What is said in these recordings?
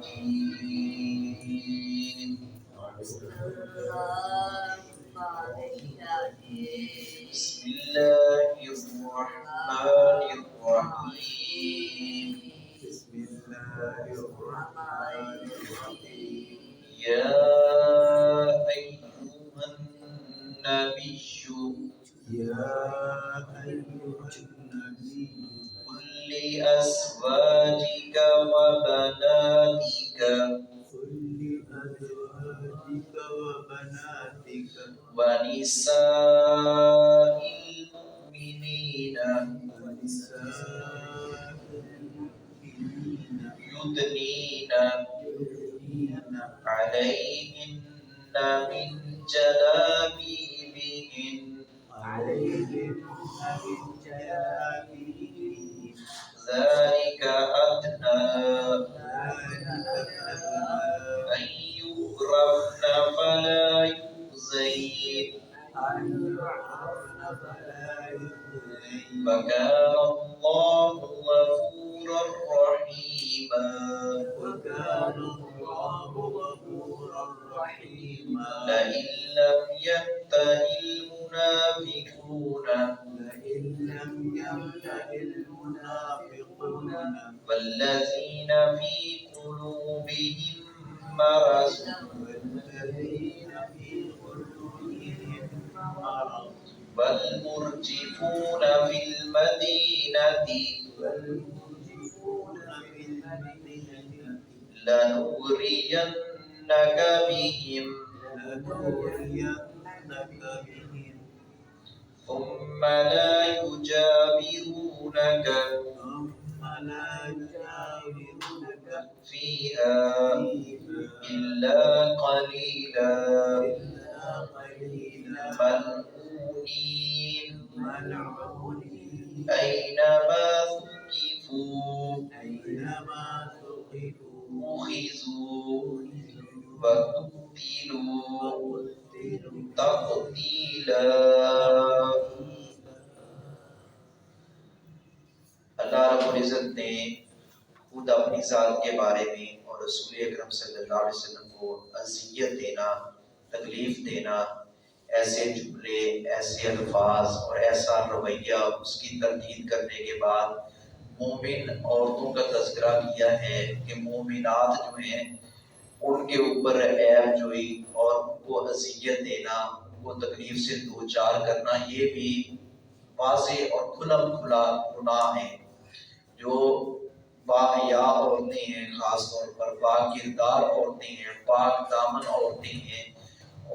الرجيم بسم الله الرحمن الرحيم يا أيها النبي قل لأزواجك وبناتك ونساء المؤمنين يدنين عليهن من جلابيبهن ذلك أدنى أن يعرفن فلا يؤذين وكان الله غفورا رحيما لئن لم ينته المنافقون والذين في قلوبهم مرض والمرجفون في المدينة لنغرينك بهم ثم لا يجاورونك فيها إلا قليلا ملعونين أينما ثقفوا أخذوا وقتلوا تقتيلا. اللہ رب العزت نے خود اپنی ذات کے بارے میں اور رسول اکرم صلی اللہ علیہ وسلم کو اذیت دینا، تکلیف دینا، ایسے جملے، ایسے الفاظ اور ایسا رویہ اس کی تردید کرنے کے بعد مومن عورتوں کا تذکرہ کیا ہے کہ مومنات جو ہیں ان کے اوپر عیب جوئی اور ان کو اذیت دینا، ان کو تکلیف سے دوچار کرنا، یہ بھی واضح اور کھلم کھلا گناہ ہے۔ جو باحیا عورتیں ہیں، خاص طور پر پاک کردار عورتیں ہیں، پاک دامن عورتیں ہیں،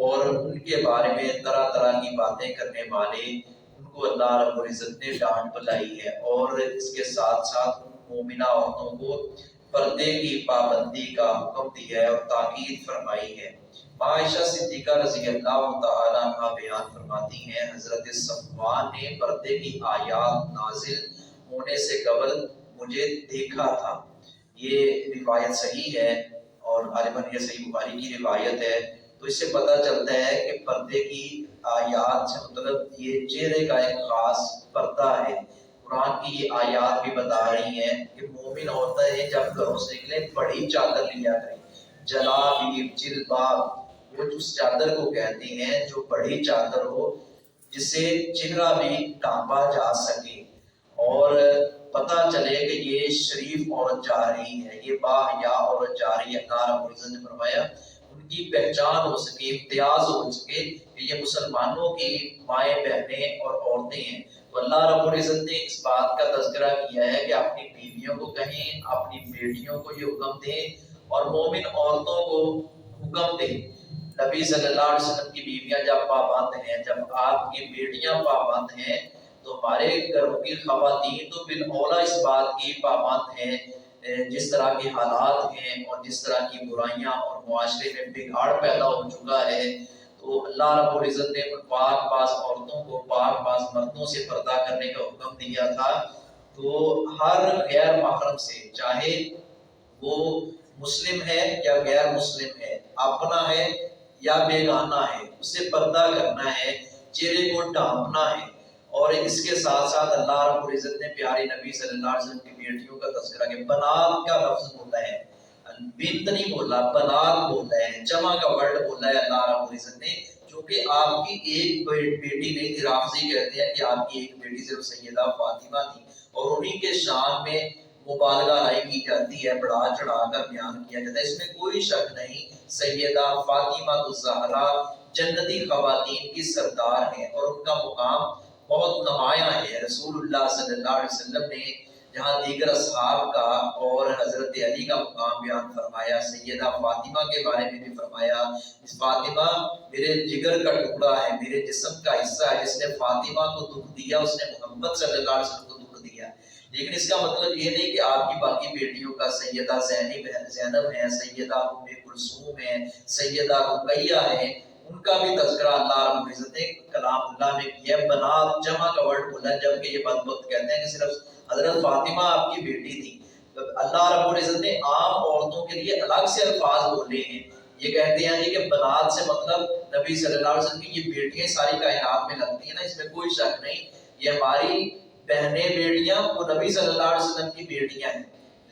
اور ان کے بارے میں طرح طرح کی باتیں کرنے والے، ان کو اللہ رب العزت نے ڈانٹ پلائی ہے، اور اس کے ساتھ ساتھ مومنہ عورتوں کو پردے کی پابندی کا حکم دیا ہے اور تاکید فرمائی ہے۔ عائشہ صدیقہ رضی اللہ تعالیٰ عنہ بیان فرماتی ہیں حضرت صفوان نے پردے کی آیات نازل ہونے سے قبل مجھے دیکھا تھا۔ یہ روایت صحیح ہے اور غالباً یہ صحیح بخاری کی روایت ہے، تو اس سے پتہ چلتا ہے کہ پردے کی آیات سے مطلب یہ چہرے کا ایک خاص پردہ ہے۔ قرآن کی یہ آیات بھی بتا رہی ہیں کہ مومن عورتیں جب گھروں سے نکلیں بڑی چادر لیا کریں، جلابیب، جلباب، وہ اس چادر کو کہتے ہیں جو بڑی چادر ہو جس سے چہرہ بھی ڈھانپا جا سکے اور پتہ چلے کہ یہ شریف عورت جا رہی ہے، یہ باحیا عورت جا رہی ہے۔ اللہ رب العزت نے فرمایا ان کی پہچان ہو سکے، امتیاز ہو سکے کہ یہ مسلمانوں کی مائیں بہنیں اور عورتیں ہیں۔ تو اللہ رب العزت نے اس بات کا تذکرہ کیا ہے کہ اپنی بیویوں کو کہیں، اپنی بیٹیوں کو یہ حکم دیں اور مومن عورتوں کو حکم دیں۔ نبی صلی اللہ علیہ وسلم کی بیویاں جب پابند ہیں، جب آپ کی بیٹیاں پابند ہیں، تو ہمارے گھروں کی خواتین تو بالاولیٰ اس بات کی پابند ہیں، جس طرح کے حالات ہیں اور جس طرح کی برائیاں اور معاشرے میں بگاڑ پیدا ہو چکا ہے، تو اللہ رب العزت نے پاک باز عورتوں کو پاک باز مردوں سے پردہ کرنے کا حکم دیا تھا۔ تو ہر غیر محرم سے، چاہے وہ مسلم ہے یا غیر مسلم ہے، اپنا ہے یا بیگانہ ہے، اس سے پردہ کرنا ہے، چہرے کو ڈھانپنا ہے۔ اور اس کے ساتھ ساتھ اللہ رب العزت نے پیارے نبی صلی اللہ علیہ وسلم کی بیٹیوں کا تذکرہ کیا۔ بنات کا لفظ ہوتا ہے، بنت نہیں بولا، بنات بولا ہے، جمع کا ورڈ بولا ہے اللہ رب العزت نے، کیونکہ آپ کی ایک بیٹی نہیں تھی. رافضی کہتے ہیں کہ آپ کی ایک بیٹی صرف سیدہ فاطمہ تھی، اور انہی کے شان میں مبالغہ رائی کی جاتی ہے، بڑھا چڑھا کر بیان کیا جاتا ہے. اس میں کوئی شک نہیں، سیدہ فاطمہ الزہرا جنتی خواتین کی سردار ہیں، اور ان کا مقام بہت نمایاں ہے. رسول اللہ صلی اللہ علیہ وسلم نے جہاں دیگر اصحاب کا اور حضرت علی کا مقام بیان فرمایا، سیدہ فاطمہ کے بارے میں بھی فرمایا، اس فاطمہ میرے جگر کا ٹکڑا ہے، میرے جسم کا حصہ ہے، جس نے فاطمہ کو دکھ دیا اس نے محمد صلی اللہ علیہ وسلم کو دکھ دیا. لیکن اس کا مطلب یہ نہیں کہ آپ کی باقی بیٹیوں کا سیدہ زینب ہے، سیدہ ام کلثوم ہے، سیدہ رقیہ ہے، ان کا بھی تذکرہ اللہ رب العزت نے کلام اللہ میں کیا. بنات جمع کا ورڈ بولا ہے، جبکہ یہ بدبخت کہتے ہیں کہ صرف حضرت فاطمہ آپ کی بیٹی تھی. اللہ رب العزت نے عام عورتوں کے لیے الگ سے الفاظ بولے ہیں. یہ کہتے ہیں کہ بنات سے مطلب نبی صلی اللہ علیہ وسلم کی یہ بیٹیاں ساری کائنات میں لگتی ہیں نا، اس میں کوئی شک نہیں، یہ ہماری بہنیں بیٹیاں وہ نبی صلی اللہ علیہ وسلم کی بیٹیاں ہیں.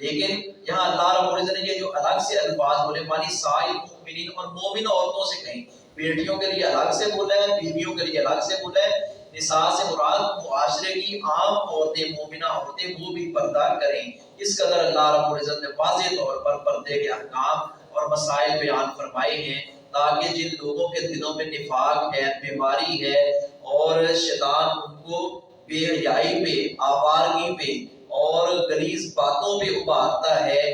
لیکن یہاں اللہ رب العزت نے یہ جو الگ سے الفاظ بولے مانی سائر مومنین، اور مومن عورتوں سے کہیں، بیٹیوں کے لیے الگ سے بولا ہے، بیویوں کے لیے الگ سے بولا ہے. نساء سے مراد معاشرے کی عام عورتیں، مومنہ عورتیں، وہ بھی پردہ کریں. اس قدر اللہ رب العزت نے واضح طور پر پردے کے احکام اور مسائل بیان فرمائے ہیں، تاکہ جن لوگوں کے دلوں میں نفاق ہے، بیماری ہے، اور شیطان ان کو بے حیائی پہ، آوارگی پہ اور غلیظ باتوں پہ ابھارتا ہے،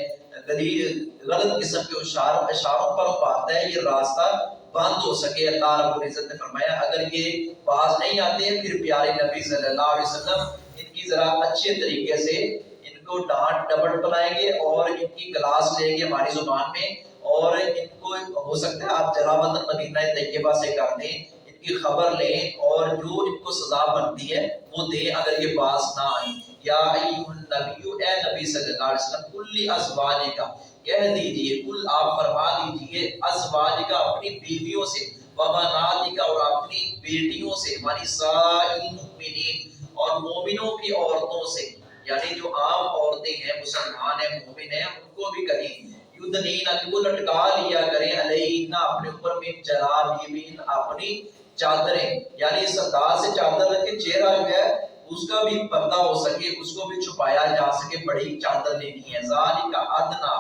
غلط قسم کے اشاروں پر ابھارتا ہے، یہ راستہ بند ہو سکے. اللہ رب العزت نے فرمایا اگر یہ باز نہیں آتے ہیں، پھر پیارے نبی صلی اللہ علیہ وسلم ان کی ذرا اچھے طریقے سے ان کو ڈانٹ ڈپٹ بنائیں گے اور ان کی کلاس لیں گے ہماری زبان میں، اور ان کو ہو سکتا ہے آپ جلاوطن مدینہ طیبہ سے کر دیں، ان کی خبر لیں اور جو ان کو سزا بنتی ہے وہ دیں اگر یہ باز نہ آئیں. یا ایھا النبی، اے نبی صلی اللہ علیہ وسلم، کل ازواجک، کہہ دیجئے، کل آپ فرما دیجئے، ازواجک، اپنی بیویوں سے، وبناتک، اور اپنی بیٹیوں سے، یعنی سائر المؤمنین، اور مومنوں کی عورتوں سے، یعنی جو عام عورتیں ہیں، مسلمان ہیں، مومن ہیں، ان کو بھی کہیں یدنین، وہ لٹکا لیا کریں، علیہن، اپنے اوپر، من جلابیبہن، اپنی چادریں، یعنی سردار سے چادر رکھ کے چہرہ جو ہے اس کا بھی پردہ ہو سکے، اس کو بھی چھپایا جا سکے، بڑی چادر لینی ہے. ذالک ادنا،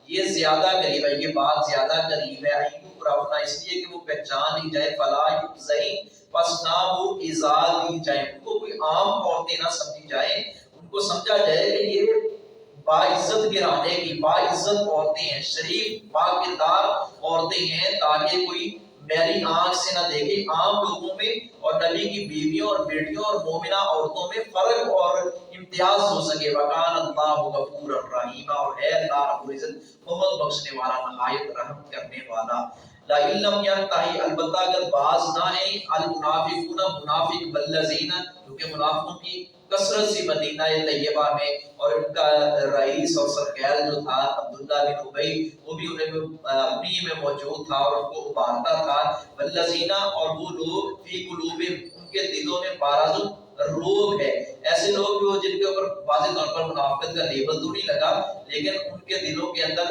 یہ زیادہ قریب ہے، یہ بات زیادہ قریب ہے، ایوب، اس لیے کہ وہ پہچان لی جائے، فلا یؤذین، پس نہ وہ ایذا دی جائے، ان کو کوئی عام عورتیں نہ سمجھی جائیں، ان کو سمجھا جائے کہ یہ باعزت گرانے کی باعزت عورتیں ہیں، شریف باکردار عورتیں ہیں، تاکہ کوئی میری آنکھ سے نہ دیکھے. عام لوگوں میں اور نبی کی بیویوں اور بیٹیوں اور مومنہ عورتوں میں فرق اور امتیاز ہو سکے. وَكَانَ اللَّهُ غَفُورًا رَحِيمًا، اور ہے اللہ رب العزت بہت بخشنے والا، نہایت رحم کرنے والا. لَئِن لَّمْ يَنْتَهِ، البتہ اگر باز نہ آئیں، المنافقون، منافق، والذین، کیونکہ منافقوں کی کثرت سی مدینہ طیبہ میں، اور ان کا رئیس اور سرکیل جو تھا عبداللہ بن ابی، وہ بھی انہیں میں موجود تھا اور ان کو ابھارتا تھا. والذین، اور وہ لوگ، فی قلوبہم، ان کے دلوں میں مرض، روگ ہے. ایسے لوگ جو جن کے اوپر واضح طور پر منافقت کا لیبل تو نہیں لگا، لیکن ان کے دلوں کے اندر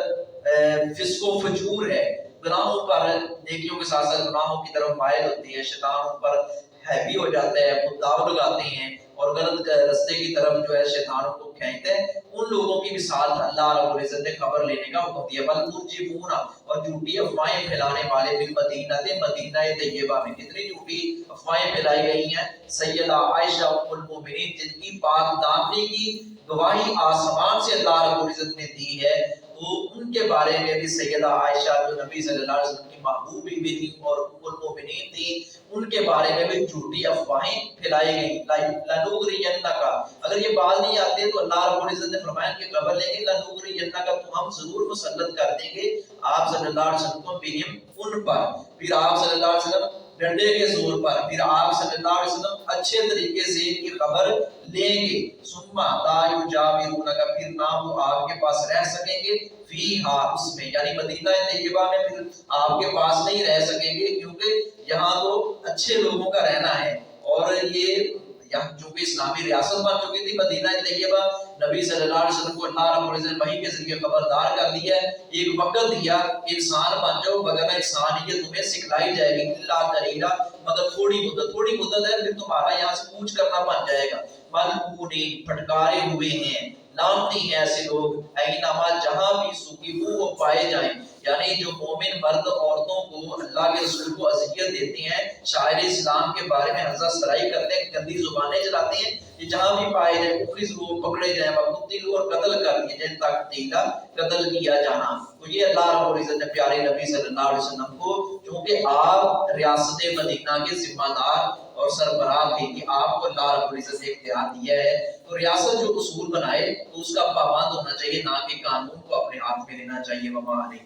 فسق و فجور ہے، گناہوں پر، نیکیوں کے ساتھ ساتھ گناہوں کی طرف مائل ہوتے ہیں، شیطان ان پر ہیوی ہو جاتا ہے، وہ داؤ لگاتے ہیں اور غلط رستے کی طرف جو ہے شیطانوں کو کھینچتے ہیں. ان لوگوں کی مثال اللہ رب العزت نے خبر لینے کا حکم دیا. بلمرجفون، اور جھوٹی افواہیں پھیلانے والے، بالمدینہ، مدینہ طیبہ میں. کتنی جھوٹی افواہیں پھیلائی گئی ہیں. سیدہ عائشہ ام المؤمنین، جن کی پاک دامنی کی گواہی آسمان سے اللہ رب العزت نے دی ہے، تو ان کے بارے میں بھی سیدہ عائشہ جو نبی صلی اللہ علیہ وسلم کی محبوب بیوی تھی اور ام المؤمنین تھی، ان کے بارے میں بھی جھوٹی افواہیں پھیلائی گئی. لنغرینک، اگر یہ باز نہیں آتے تو اللہ رب العزت نے فرمایا کہ خبر لیں گے، لنغرینک، تو ہم ضرور مسلط کر دیں گے آپ صلی اللہ علیہ وسلم کو، بہم، ان پر. پھر آپ صلی اللہ علیہ وسلم ڈنڈے کے زور پر، پھر آپ صلی اللہ علیہ وسلم اچھے طریقے سے ان کی خبر لیں گے. ثم لا یجاورونک، پھر نہ وہ آپ کے پاس رہ سکیں گے، فیہا، اس میں، یعنی مدینہ طیبہ میں پھر آپ کے پاس نہیں رہ سکیں گے، کیونکہ یہاں تو اچھے لوگوں کا رہنا ہے. اور یہ جو کہ اسلامی ریاست بن چکی تھی مدینہ طیبہ، نبی صلی اللہ علیہ وسلم کو اللہ رب العزت نے وحی کے ذریعے خبردار کر دیا ہے، ایک وقت دیا کہ انسان بن جاؤ، وگرنہ انسانیت تمہیں سکھلائی جائے گی، اللہ قلیلہ مگر تھوڑی مدت ہے، پھر تمہارا یہاں سے کوچ کرنا بن جائے گا۔ ملعونین پھٹکارے ہوئے ہیں، لامتی ہیں ایسے لوگ، اینما جہاں بھی سکی وہ پائے جائیں، یعنی جو مومن مرد عورتوں کو اللہ کے رسول کو اذیت دیتے ہیں، شاعر اسلام کے بارے میں حضرت سرائی کرتے ہیں، گندی زبانیں چلاتے ہیں، کہ جہاں بھی پائے جائیں اخذوا پکڑے جائیں، وقتلوا اور قتل کر دیے جائیں، تقتیلا قتل کیا جانا۔ تو یہ اللہ رب العزت نے پیارے نبی صلی اللہ علیہ وسلم کو، چونکہ آپ ریاست مدینہ کے ذمہ دار اور سربراہ تھے کہ آپ کو اللہ رب العزت نے اختیار دیا ہے، تو ریاست جو اصول بنائے تو اس کا پابند ہونا چاہیے، نہ کہ قانون کو اپنے ہاتھ میں لینا چاہیے۔ وما علیہ